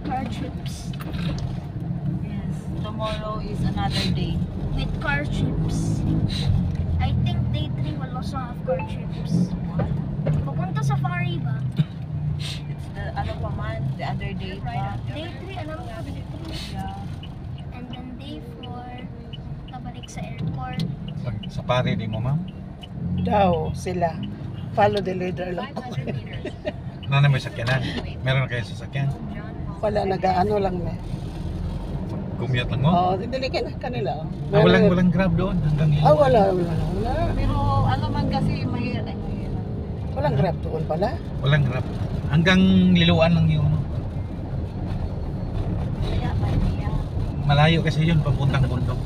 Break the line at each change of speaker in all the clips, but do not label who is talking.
car trips.
Yes, tomorrow is another day.
With car trips. I think day 3 will also have car trips. Papunta safari ba?
It's the ano pa man, the other day pa.
Day 3, alam mo, day 3.
Yeah.
And then day 4, nabalik sa airport.
Sa pare di mo, ma'am?
Daw sila. Follow the leader lang.
Ano na may sakyanan? Meron na kayo sasakyan?
Wala, nag-ano lang na.
Commute lang mo?
Oo, didili ka na kanila.
Walang grab doon hanggang
Ah,
Liloan.
wala.
Pero ano man kasi mahirap.
Walang grab doon pala.
Walang grab. Hanggang Liloan lang yun.
Kaya pa niya.
Malayo kasi yun, papuntang bundok.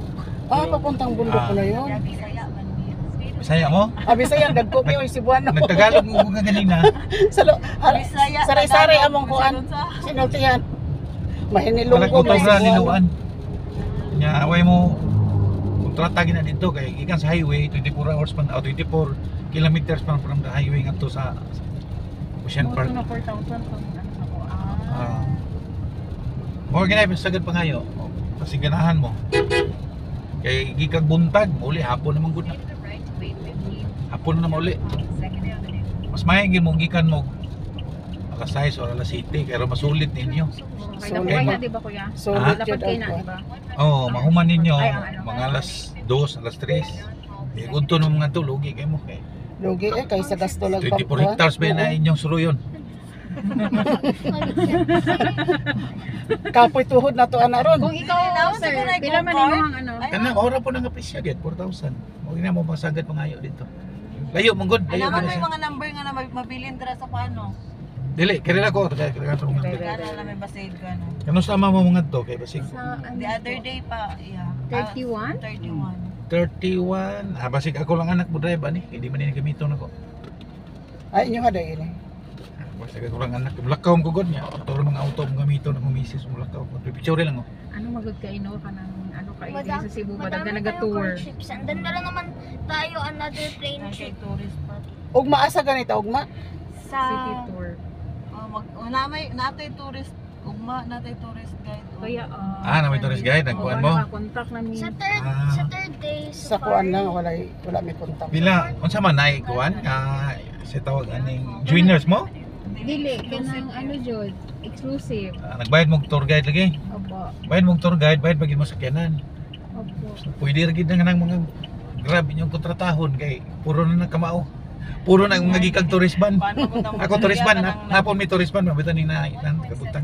Ah, papuntang bundok pala yun.
Kaya Bisaya man niya.
Bisaya mo?
Ah, Bisaya, dagko mo yung Cebuano.
Nagtagalog mo ka kanina.
Bisaya.
Sari-sari
Tagalog,
among kuan.
Bisaya sa-
Sinultihan.
Walang
Mahinilunggo
kontra Liloan. Nya away mo kontrata gina dito kay ikan sa highway 24 hours pa 24 kilometers pa from the highway ngadto sa Ocean Park.
4,000 pag ano ako.
More ginay sagad pa ngayo. Kasi ganahan mo. Kay gikag buntag, uli hapon naman gud na. Hapon na mauli. Mas maayong mo gikan mo alas 6 or alas 7 kay masulit ninyo.
So,
Buhay na, di ba kuya?
So,
Ah?
Dapat kayo na, di ba?
Oh, mahuman ninyo
Ay, ang ano.
mga alas 2, alas 3. Eh gudto nung mga lugi kay mo kay
lugi kaysa gasto lang
24 hectares ba na inyong suruyon?
Kapoy tuhod na to anaron.
Kung ikaw,
Naon
sir,
siguro ay
pila man
go-kart?
yung ano?
Ay,
Kana ora po nang apresya gid 4,000. Mo na mo masagad pangayo dito. Layo mong gud, layo
Alaman mo
gid
yung
siya.
mga number nga na mabilin dira sa paano.
Dili, kaya ko kaya sa mga.
Kaya na may basid ka no.
Kano sama mo mga to kay basig
Sa ano?
The other day pa, yeah.
31?
31.
31. Ah, basig ako lang anak mo drive ani, hindi man ni gamiton ako.
Ay, inyo hada ini.
Basig ako lang anak, mulakaw ko gud niya. Turo mga auto mo gamiton ako misis mulakaw ko. Picture lang oh.
Ano magagkaino ka ng ano ka
Madam-
sa Cebu?
madami
Badag na
tayong
nag-tour.
car trips. And then meron naman tayo another plane
Kay
trip.
tourist pa.
Ugma asa ganito, ugma.
Sa
City tour.
natay tourist ugma, natay tourist guide.
Kaya,
Na may tourist guide nagkuan mo.
Contact namin.
Sa third day,
Sa kuan lang wala may kontak.
Pila unsa man nay kuan? Sa tawag aning joiners mo?
Dili, kanang ano jud, exclusive.
Nagbayad mo tour guide lagi.
Opo.
Bayad mo tour guide, bayad pag mo sakyanan.
Opo.
Pwede ra gid nga nang mga grab inyong kontratahon kay puro na kamao. Puro na mga gikag tourist ban. Ako tourist ban, napon mi tourist ban, mabitan ni na kabutang.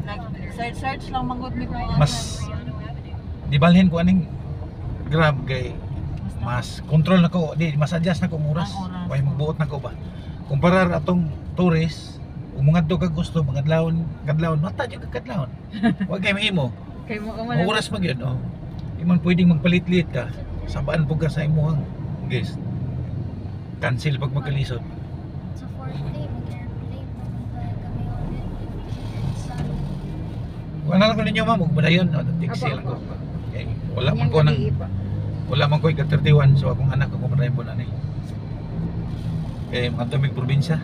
Search lang manggod mi ko.
Mas di balhin ko aning grab kay mas control na ko, di mas adjust na ko ang oras.
Ang oras.
Way magbuot na ko ba. Kumparar atong tourist, kung mga ka gusto, mga kadlawon, mata jud kadlawon. Wa kay mahimo.
Kay mo ka
Ang oras magyud oh. Di man pwedeng magpalit-lit ka. Sabaan po ka sa imong guest. Cancel pag magkalisod.
Sa fourth day, mag-airplane. Pupunta kami ulit. Sa
Wala lang ko ninyo ma'am, magpadayon. Tiksi lang ko. Okay. Wala man ko nang wala man ko ika 31 so akong anak ako padayon po na ni. Eh mga tumig probinsya.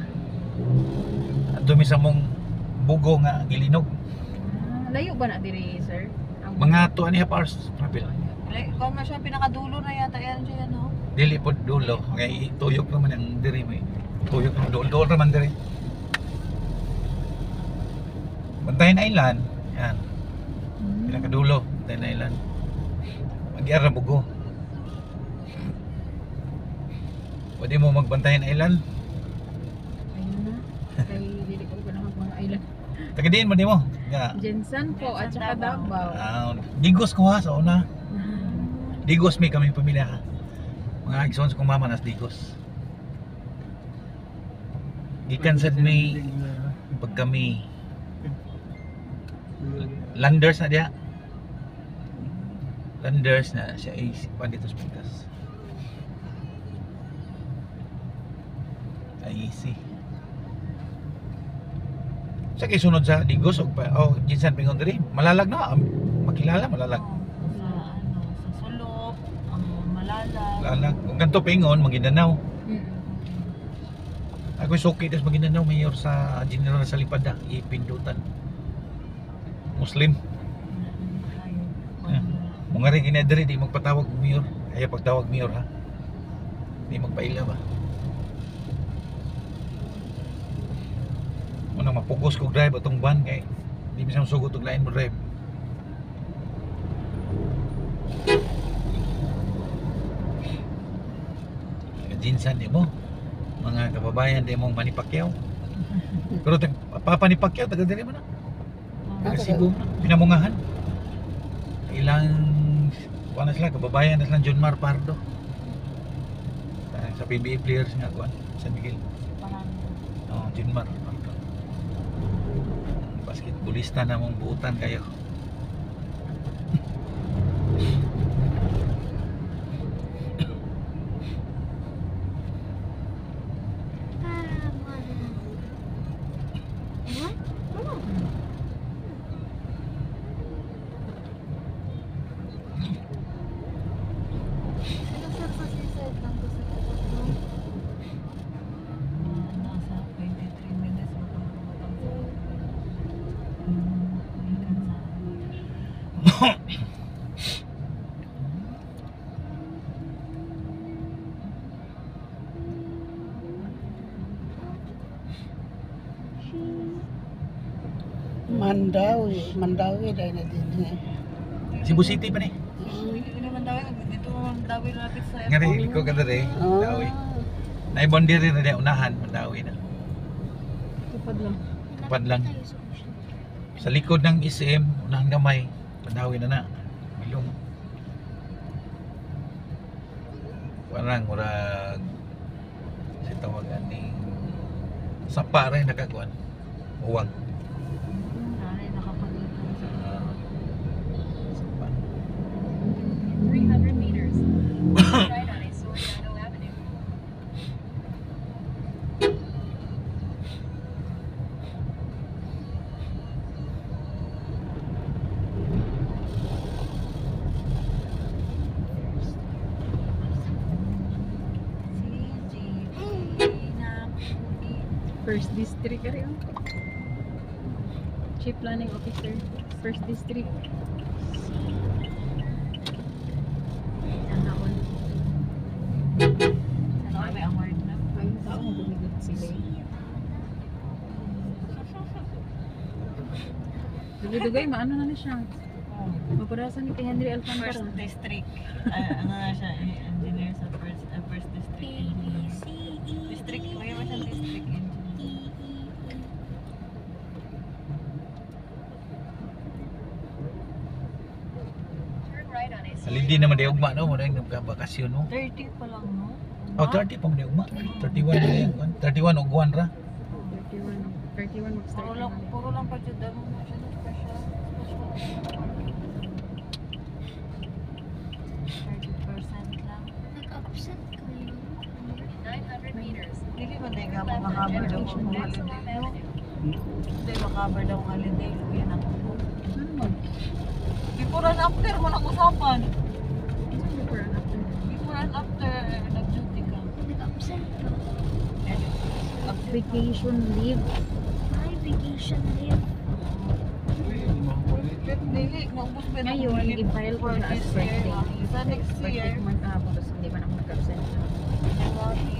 Dumi sa mong bugo nga gilinog.
Layo ba na diri, sir?
Mga 2.5 hours travel.
Kung na siya pinakadulo na yata yan siya no.
Dili po dulo. Kaya tuyok naman ang diri mo. Tuyok naman dulo naman diri. Bantayan Island. Yan. Pinakadulo. Bantayan Island. Mag-iar na bugo. Pwede mo magbantayan Island.
Ayun na. Kay dili ko na mga island.
Tagadiin mo di mo. Ya.
Jensen po at saka Davao.
Digos ko ha sa una. Digos may kami pamilya ha. Mga agsons kong mama nas Digos. Gikan sad may pag kami landers na diya. Landers na siya ay pandito sa Pitas. Ay easy. Sa kay sunod sa Digos og Jinsan pingon diri. Malalag na makilala malalag.
Sa ano, sa Sulok, Malalag.
Lalag. Kung ganito pingon Maguindanao.
Mm.
Ako suki tas Maguindanao mayor sa General sa Lipada ipindutan. Muslim. Yeah. Mga rin kinadiri, di magpatawag mayor. Kaya pagtawag mayor ha. Di magpaila ba? Unang mapugos kong drive atong van kay di misang sugot og lain mo drive. Jinsan di mo. Mga kababayan di mo Manny Pacquiao. Pero Papa ni Pacquiao taga diri mo na. Taga Cebu, pinamungahan. Ilang kuan na sila kababayan na sila John Mar Pardo. Sa PBA players nga kuan San Miguel. Oh, John Mar Pardo. Basketballista na mong buutan kayo.
Nasa 23 minutes
Mandawi dahil na din niya.
Cebu City pa ni.
Hindi naman daw dito naman daw lapit sa
Nga rin, liko ka dere. Dawi. Naibondiri na di unahan, Mandawi na.
Tupad lang.
Tupad lang. Sa likod ng SM, unahan gamay, Mandawi na na. Milong. Parang murag sa tawagan ni sapa rin nakakuan. Uwang.
Nanay nakapalitan sa
Sapa.
300 meters. Right on a Soriano Avenue.
First district ka rin. Chief Planning Officer. First district. Anaon.
Ano may award na?
Ay, tao mo bumigit sila eh. Dugay-dugay, maano na siya. Maparasan ni kay Henry Alcantara.
First district. Ano na siya, engineer sa first district engineer. District, may iba siyang district engineer.
Turn right on a
Alindi naman di ugma no, mo rin bakasyon no.
30 pa lang, no?
Oh, 30 pa mo di ugma. 31 na yan. 31 og 1 ra.
31 mag-start na namin.
Puro lang pa dyan damo na siya ng special. 30% lang.
Nag-absent kayo.
900 meters.
Hindi ba tayo ka makacover daw kung holiday? Hindi makacover daw kung holiday. Yan ako.
Ano mo?
Before and after mo lang usapan.
Saan before and after?
Before and after, nag-duty ka.
Nag-absent ka.
Vacation leave.
Ay, vacation leave.
Dili, maubos ba na
Ngayon, i-file ko na as birthday.
Sa next
Birthday
year,
ko man kahapon, tapos hindi man ako nag-absent.
January.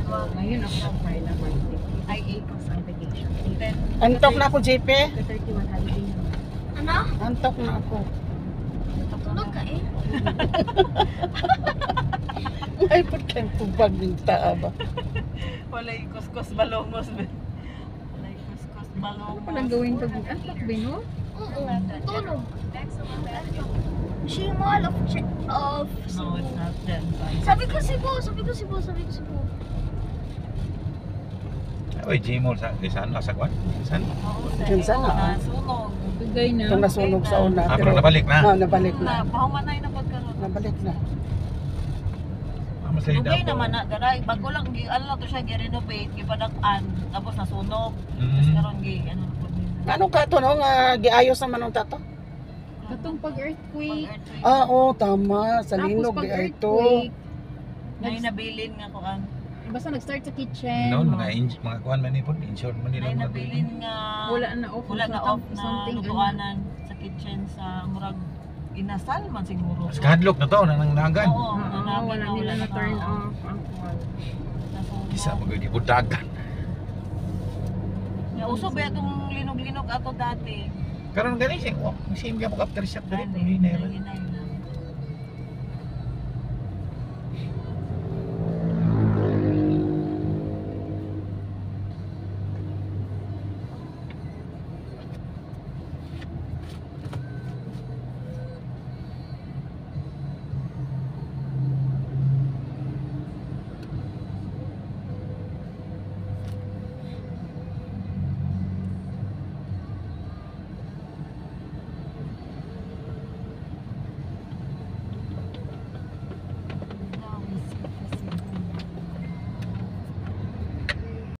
Ngayon ako nag-file na birthday.
Ay,
Tapos ang vacation leave.
Then,
Antok na ako, JP.
The 31 holiday na.
Ano?
Antok na ako.
Tulog ka eh.
Ay, put kang tubag ng taaba.
walay kuskus balongos. Walay kuskus balongos.
Ano palang gawin pag antok ba no?
Oo, tulog.
Next to left avenue.
Shimal of
No,
Cebu.
it's not dyan.
Sabi ko Cebu.
Oy, Gmall sa saan sa kwan? Saan?
Oo, sa
Dyan sana, ah.
nasunog.
Dugay na.
Itong nasunog sa una.
Ah, pero nabalik na.
Nabalik na.
Pahumanay na pagkaroon.
Nabalik na.
Mas lay
Dugay
daw.
naman na, garay. Bago lang, ano na to siya, gi-renovate, gipadak-an, tapos nasunog. Tapos
Mm.
karon ano na po.
Ano ka to no? Nga giayos naman ng tato?
Katong pag-earthquake.
Ah, oo, tama. Sa
Tapos
linog di ay to.
pag-earthquake.
Nay nabilin nga ko an.
Basta nag-start sa kitchen.
Noon mga kuan man ni po, insured man nila
Nay
mga
nabilin nga
Wala na off.
wala na off na
something.
lubuanan. kitchen sa murag inasal man siguro.
Mas kahadlok na to, nanangnagan.
Oo,
Wala nila na turn off.
Isa magiging budagan.
Uso ba itong linog-linog ato dati?
Karon gani siya, same ka mo after shop dali,
Dali,
hindi na.
dali na yun.